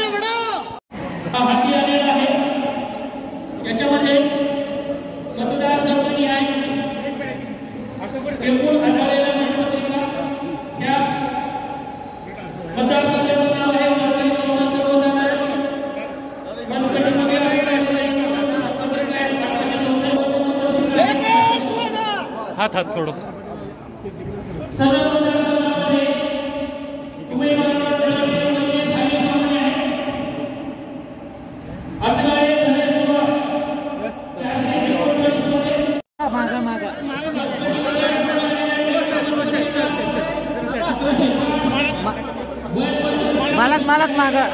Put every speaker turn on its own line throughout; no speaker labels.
हाती आलेला आहे। याच्यामध्ये मतदार संघ आहे, एकूण आढळलेल्या मतपत्रिका या मतदारसंघाचं नाव आहे सरकारी संस्था सर्वसाधारण मतपेटीमध्ये पत्रिका आहे 1864
हात थोडं
सर्व मतदारसंघामध्ये उमेदवार
मालक मागा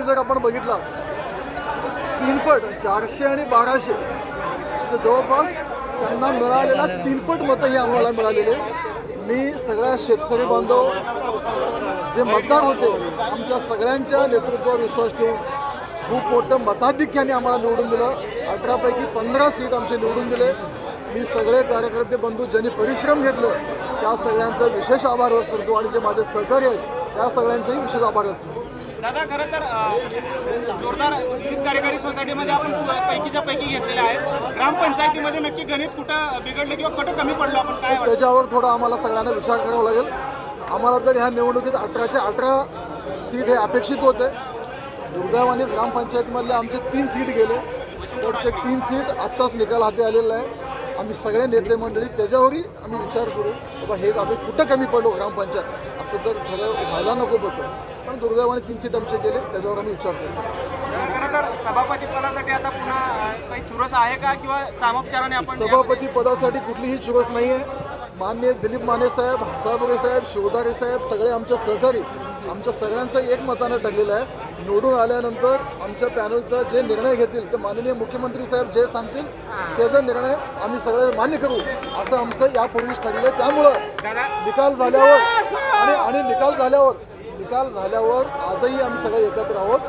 जर आपण बघितला 3 पट 400 आणि 1200 जवळपास त्यांना मिळालेला 3 पट मतं ही आम्हाला मिळालेले। मी सगळ्या शेतकरी बांधव जे मतदार होते आमच्या सगळ्यांच्या नेतृत्वावर विश्वास ठेवून खूप मोठं मताधिक्याने आम्हाला निवडून दिलं। 18 पैकी 15 सीट आमचे निवडून दिले। मी सगळे कार्यकर्ते बंधू ज्यांनी परिश्रम घेतलं त्या सगळ्यांचा विशेष आभार व्यक्त करतो आणि जे माझे सहकारी आहेत त्या सगळ्यांचाही विशेष आभार व्यक्त करतो।
दादा खरं तर जोरदार विविध कार्यकारी सोसायटीमध्ये आपण पैकीच्या पैकी घेतलेले आहेत। ग्रामपंचायतीमध्ये नक्की गणित कुठं बिघडलं किंवा कुठं कमी पडलं आपण काय
त्याच्यावर थोडा आम्हाला सगळ्यांना विचार करावा लागेल। आम्हाला तर ह्या निवडणुकीत 18च्या 18 सीट हे अपेक्षित होते। दुर्दैवाने ग्रामपंचायतीमधले आमचे 3 सीट गेले, तर ते 3 सीट आत्ताच निकाल हाती आलेला आहे। आम्ही सगळे नेते मंडळी त्याच्यावरही आम्ही विचार करू बाबा हे आम्ही कुठं कमी पडलो ग्रामपंचायत असं तर खरं व्हायला नको होतं, पण दुर्दैवाने 3 सीट आमचे गेले त्याच्यावर आम्ही विचार करू।
खरं तर सभापती पदासाठी आता पुन्हा काही चुरस आहे का किंवा सामोपचाराने आपण
सभापती पदासाठी कुठलीही चुरस नाही आहे। माननीय दिलीप माने साहेब, हसाबुरे साहेब, शिवधारे साहेब सगळे आमच्या सहकारी आमच्या सगळ्यांचं एक मतानं ठरलेलं आहे। निवडून आल्यानंतर आमच्या पॅनलचा जे निर्णय घेतील ते माननीय मुख्यमंत्री साहेब जे सांगतील त्याचा निर्णय आम्ही सगळे मान्य करू असं आमचं यापूर्वीच ठरलेलं आहे। त्यामुळं निकाल झाल्यावर आजही आम्ही सगळे एकत्र आहोत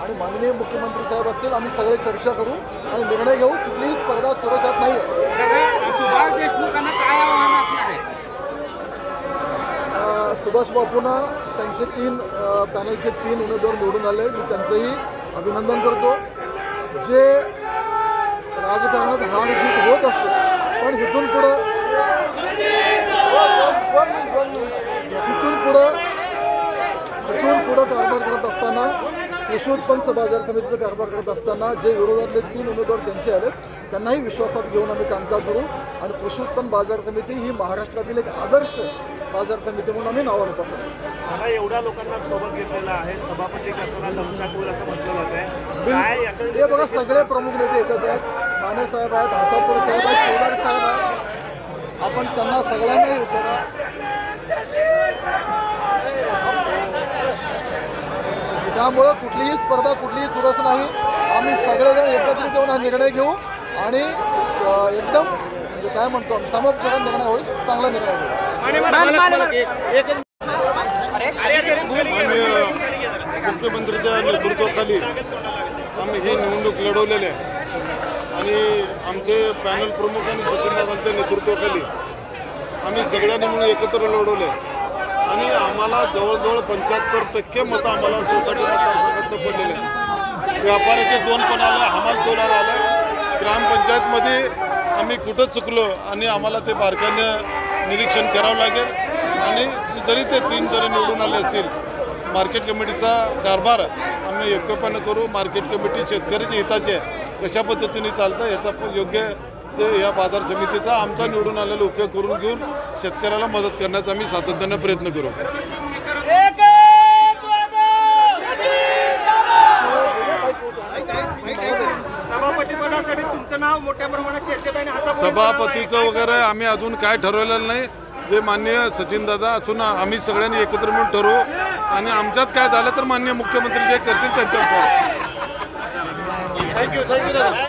आणि माननीय मुख्यमंत्री साहेब असतील आम्ही सगळे चर्चा करू आणि निर्णय घेऊ। कुठलीही स्पर्धा चुरस नाही आहे।
सुभाष देशमुखांना काय आव्हान असणार आहे?
सुभाष बापूंना त्यांचे 3 पॅनलचे 3 उमेदवार निवडून आले, मी त्यांचंही अभिनंदन करतो। जे राजकारणात हार जीत होत असते पण इथून पुढं कारभार करत असताना कृषी उत्पन्न बाजार समितीचा कारभार करत असताना जे विरोधातले 3 उमेदवार त्यांचे आलेत त्यांनाही विश्वासात घेऊन आम्ही कामकाज करू आणि कृषी उत्पन्न बाजार समिती ही महाराष्ट्रातील एक आदर्श बाजार समिती म्हणून आम्ही नावावर पसंत।
मला एवढ्या लोकांना सोबत घेतलेला आहे, सभापती करताना लमचाकूल असं म्हटलं जात आहे।
हे बघा सगळे प्रमुख नेते येतात आहेत, माने साहेब आहेत, हसापुरे साहेब आहेत, शिवधारे साहेब आहेत, आपण त्यांना सगळ्यांनाही विचारा। त्यामुळं कुठलीही स्पर्धा कुठलीही चुरस नाही, आम्ही सगळेजण एकत्रित येऊन हा निर्णय घेऊ आणि एकदम म्हणजे काय म्हणतो आम्ही समोपचाराने निर्णय होईल, चांगला निर्णय होईल।
मुख्यमंत्र्यांच्या नेतृत्वाखाली आम्ही ही निवडणूक लढवलेली आहे आणि आमचे पॅनल प्रमुख आणि सचिनदादांच्या नेतृत्वाखाली आम्ही सगळ्यांनी म्हणून एकत्र लढवले आणि आम्हाला जवळजवळ 75% मतं आम्हाला सोसायटी मतदारसंघातून पडलेले आहेत। व्यापाऱ्याचे 2 पण आले, हमाल तोलार आलं। ग्रामपंचायतमध्ये आम्ही कुठं चुकलो आणि आम्हाला ते बारकाईने निरीक्षण करावं लागेल आणि जरी ते 3 जरी निवडून आले असतील मार्केट कमिटीचा कारभार आम्ही एकोप्यानं करू. मार्केट कमिटी शेतकऱ्याच्या हिताची आहे, कशा पद्धतीने चालतं याचा योग्य ते या बाजार समितीचा आमचा निवडून आलेला उपयोग करून घेऊन शेतकऱ्याला मदत करण्याचा आम्ही सातत्यानं प्रयत्न करू.
सभापतीपदासाठी तुमचं नाव मोठ्या प्रमाणात चर्चेत आहे आणि असा
सभापतीचं वगैरे आम्ही अजून काय ठरवलेलं नाही. जे माननीय सचिनदादा असून आम्ही सगळ्यांनी एकत्र मिळून ठरवू आणि आमच्यात काय झालं तर माननीय मुख्यमंत्री जे करतील त्यांच्यावर.